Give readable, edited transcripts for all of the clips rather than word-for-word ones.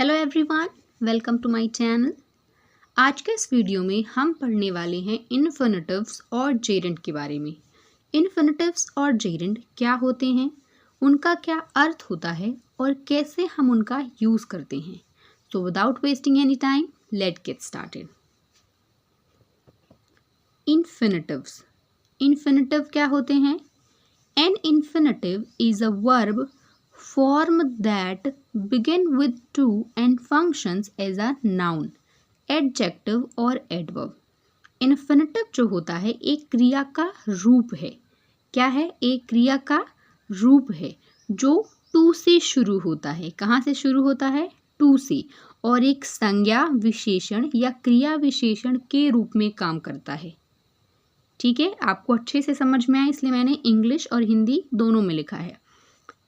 Hello everyone, welcome to my channel. आज के इस वीडियो में हम पढ़ने वाले हैं इन्फिनिटिव्स और जेरेंड के बारे में। इन्फिनिटिव्स और जेरेंड क्या होते हैं, उनका क्या अर्थ होता है और कैसे हम उनका यूज़ करते हैं। So without wasting any time, let get started. Infinitives. Infinitive क्या होते हैं? An infinitive is a verb form that begin with to and functions as a noun, adjective और adverb। इन्फिनिटिव जो होता है एक क्रिया का रूप है। क्या है? एक क्रिया का रूप है जो टू से शुरू होता है। कहाँ से शुरू होता है? टू से, और एक संज्ञा विशेषण या क्रिया विशेषण के रूप में काम करता है। ठीक है, आपको अच्छे से समझ में आए इसलिए मैंने इंग्लिश और हिंदी दोनों में लिखा है।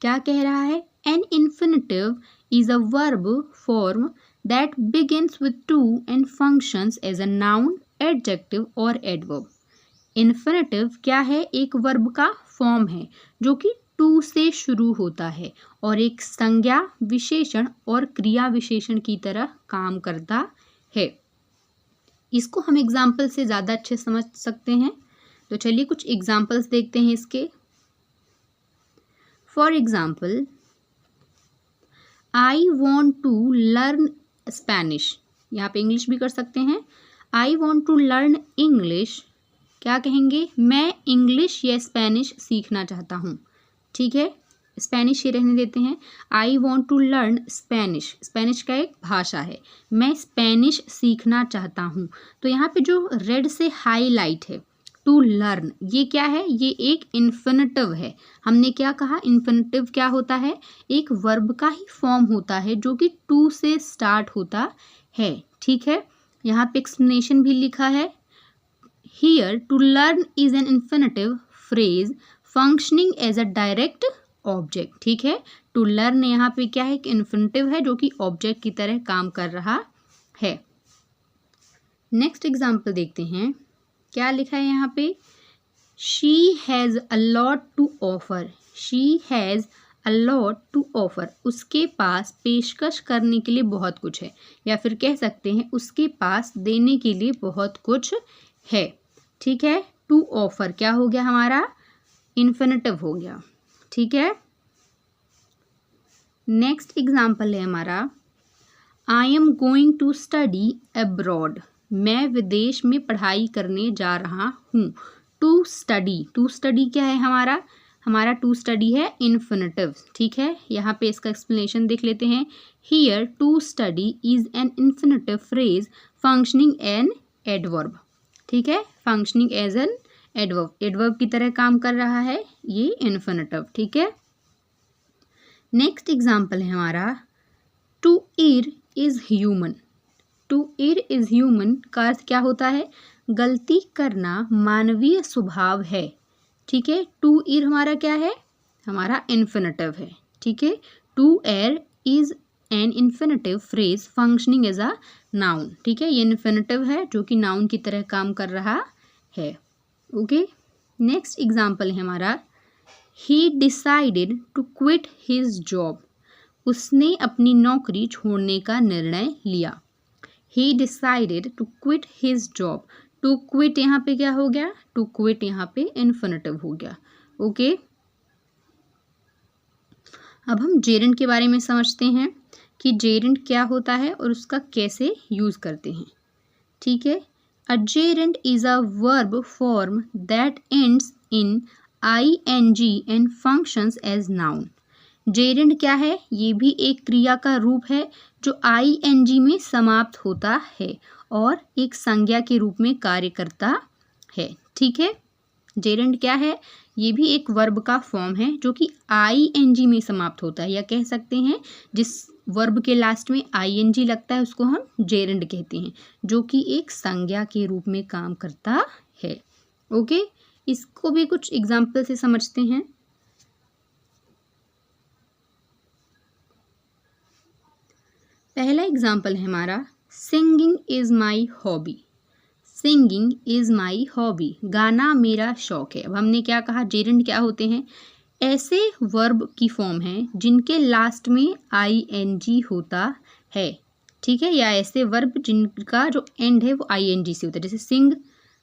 क्या कह रहा है? An infinitive is a verb form that begins with to and functions as a noun, adjective और adverb। Infinitive क्या है? एक वर्ब का फॉर्म है जो कि टू से शुरू होता है और एक संज्ञा विशेषण और क्रिया विशेषण की तरह काम करता है। इसको हम एग्जाम्पल से ज़्यादा अच्छे समझ सकते हैं, तो चलिए कुछ एग्जाम्पल्स देखते हैं इसके। For example, I want to learn Spanish। यहाँ पे इंग्लिश भी कर सकते हैं। I want to learn English। क्या कहेंगे? मैं इंग्लिश या स्पेनिश सीखना चाहता हूँ। ठीक है, स्पेनिश ही रहने देते हैं। I want to learn Spanish। Spanish का एक भाषा है। मैं स्पेनिश सीखना चाहता हूँ। तो यहाँ पे जो रेड से हाईलाइट है, टू लर्न, ये क्या है? ये एक इन्फिनिटिव है। हमने क्या कहा? इन्फिनिटिव क्या होता है? एक वर्ब का ही फॉर्म होता है जो कि टू से स्टार्ट होता है। ठीक है, यहाँ पे एक्सप्लेनेशन भी लिखा है। Here to learn is an infinitive phrase functioning as a direct object. ठीक है, टू लर्न यहाँ पे क्या है? एक इन्फिनिटिव है जो कि ऑब्जेक्ट की तरह काम कर रहा है। नेक्स्ट एग्जाम्पल देखते हैं। क्या लिखा है यहाँ पे? She has a lot to offer. She has a lot to offer. उसके पास पेशकश करने के लिए बहुत कुछ है, या फिर कह सकते हैं उसके पास देने के लिए बहुत कुछ है। ठीक है, टू ऑफर क्या हो गया? हमारा इन्फिनिटिव हो गया। ठीक है, नेक्स्ट एग्जाम्पल है हमारा, I am going to study abroad. मैं विदेश में पढ़ाई करने जा रहा हूँ। टू स्टडी, टू स्टडी क्या है हमारा? हमारा टू स्टडी है इन्फिनिटिव। ठीक है, यहाँ पे इसका एक्सप्लेनेशन देख लेते हैं। Here to study is an infinitive phrase functioning an adverb. ठीक है, functioning as an adverb, adverb की तरह काम कर रहा है ये इन्फिनिटिव। ठीक है, नेक्स्ट एग्जाम्पल है हमारा, टू ईर इज ह्यूमन। टू ईर इज ह्यूमन का अर्थ क्या होता है? गलती करना मानवीय स्वभाव है। ठीक है, टू ईर हमारा क्या है? हमारा इन्फिनिटिव है। ठीक है, to err is an infinitive phrase functioning as a noun. ठीक है, ये इन्फिनिटिव है जो कि नाउन की तरह काम कर रहा है। ओके, नेक्स्ट एग्जाम्पल है हमारा, he decided to quit his job. उसने अपनी नौकरी छोड़ने का निर्णय लिया। He decided to quit his job। To quit यहाँ पे क्या हो गया? To quit यहाँ पे इन्फिनिटिव हो गया। ओके, अब हम जेरेंड के बारे में समझते हैं कि जेरेंड क्या होता है और उसका कैसे यूज़ करते हैं। ठीक है, a gerund is a verb form that ends in ing and functions as noun. Gerund क्या है? ये भी एक क्रिया का रूप है जो ing में समाप्त होता है और एक संज्ञा के रूप में कार्य करता है। ठीक है, जेरेंड क्या है? ये भी एक वर्ब का फॉर्म है जो कि ing में समाप्त होता है, या कह सकते हैं जिस वर्ब के लास्ट में ing लगता है उसको हम जेरेंड कहते हैं, जो कि एक संज्ञा के रूप में काम करता है। ओके, इसको भी कुछ एग्जाम्पल से समझते हैं। पहला एग्जाम्पल है हमारा, singing is my hobby. Singing is my hobby, गाना मेरा शौक है। अब हमने क्या कहा? जेरेंड क्या होते हैं? ऐसे वर्ब की फॉर्म है जिनके लास्ट में ing होता है, ठीक है, या ऐसे वर्ब जिनका जो एंड है वो ing से होता है। जैसे सिंग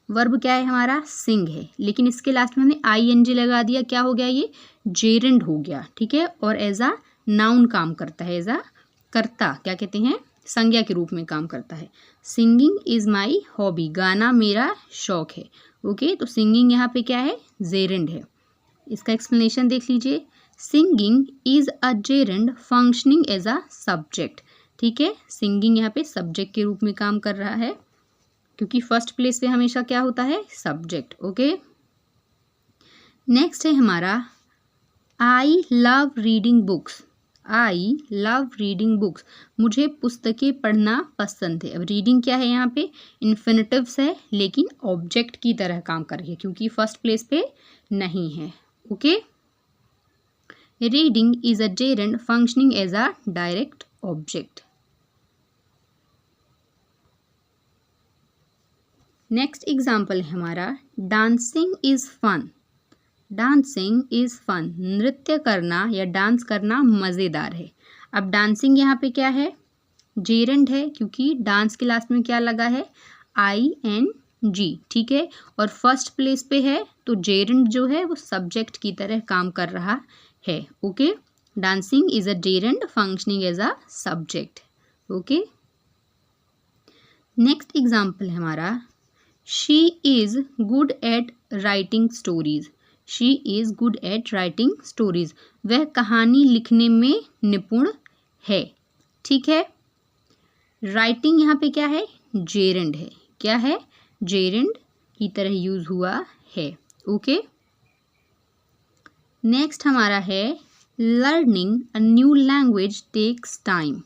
वर्ब क्या है हमारा, सिंग है, लेकिन इसके लास्ट में हमने ing लगा दिया, क्या हो गया, ये जेरेंड हो गया, ठीक है। और एज अ नाउन काम करता है, एज अ कर्ता, क्या कहते हैं, संज्ञा के रूप में काम करता है। सिंगिंग इज माई हॉबी, गाना मेरा शौक है। ओके, तो सिंगिंग यहाँ पे क्या है, जेरेंड है। इसका एक्सप्लेनेशन देख लीजिए। Singing is a gerund functioning as a subject, ठीक है, सिंगिंग यहाँ पे सब्जेक्ट के रूप में काम कर रहा है, क्योंकि फर्स्ट प्लेस पे हमेशा क्या होता है, सब्जेक्ट। ओके, नेक्स्ट है हमारा I love reading books. I love reading books, मुझे पुस्तकें पढ़ना पसंद है। अब रीडिंग क्या है यहाँ पे, इन्फिनिटिव्स है, लेकिन ऑब्जेक्ट की तरह काम कर रही है क्योंकि फर्स्ट प्लेस पे नहीं है। Okay, reading is a gerund functioning as a direct object. Next example है हमारा dancing is fun. Dancing is fun, नृत्य करना या डांस करना मज़ेदार है। अब डांसिंग यहाँ पे क्या है, जेरेंड है, क्योंकि डांस के लास्ट में क्या लगा है, ing, ठीक है, और फर्स्ट प्लेस पे है, तो जेरेंड जो है वो सब्जेक्ट की तरह काम कर रहा है। Okay, dancing is a gerund functioning as a subject. Okay, next example है हमारा she is good at writing stories. She is good at writing stories, वह कहानी लिखने में निपुण है, ठीक है। राइटिंग यहाँ पे क्या है, जेरेंड है, क्या है, जेरेंड की तरह यूज हुआ है। ओके, नेक्स्ट हमारा है learning a new language takes time.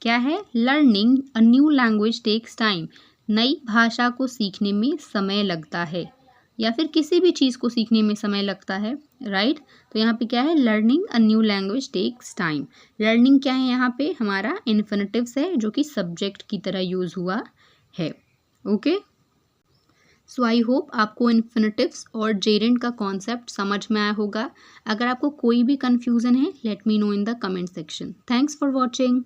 क्या है, learning a new language takes time, नई भाषा को सीखने में समय लगता है, या फिर किसी भी चीज़ को सीखने में समय लगता है, राइट। तो यहाँ पे क्या है, learning a new language takes time. Learning क्या है यहाँ पे, हमारा इन्फिनिटिव्स है जो कि सब्जेक्ट की तरह यूज हुआ है। ओके, सो आई होप आपको इन्फिनिटिव्स और जेरेंड का कॉन्सेप्ट समझ में आया होगा। अगर आपको कोई भी कन्फ्यूज़न है, let me know in the comment section. Thanks for watching.